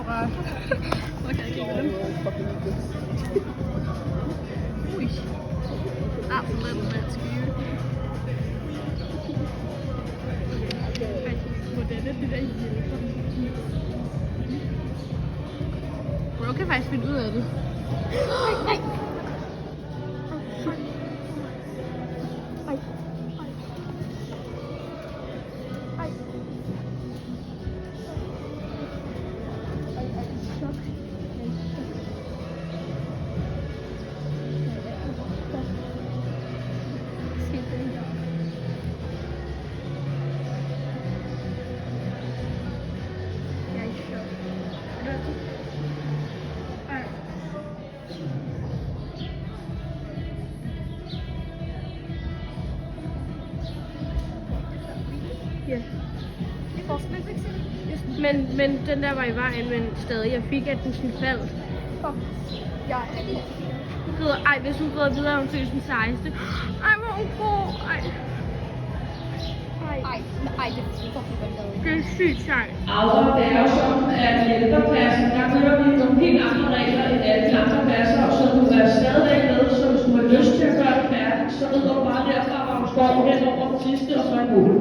kamera. Okay, kigger dem. Ui. That's a little bit skewed. Bro kan faktisk finde ud af det. Nej. Ja. Men den der var i vejen, men stadig. Jeg fik, at den sådan faldt. Ja. Ej, hvis hun går videre, hun synes den sejeste. Ej, hvor hun går. Ej, det er fucking godt. det er sygt sejt. Altså, det er jo sådan, at hjælperpladsen, der kører vi nogle helt andre regler end alle de andre pladser, så du er stadigvæk med, så hvis du har lyst til at gøre det færdigt, så rider du bare derfra, hvor du står hen over den sidste, og så er det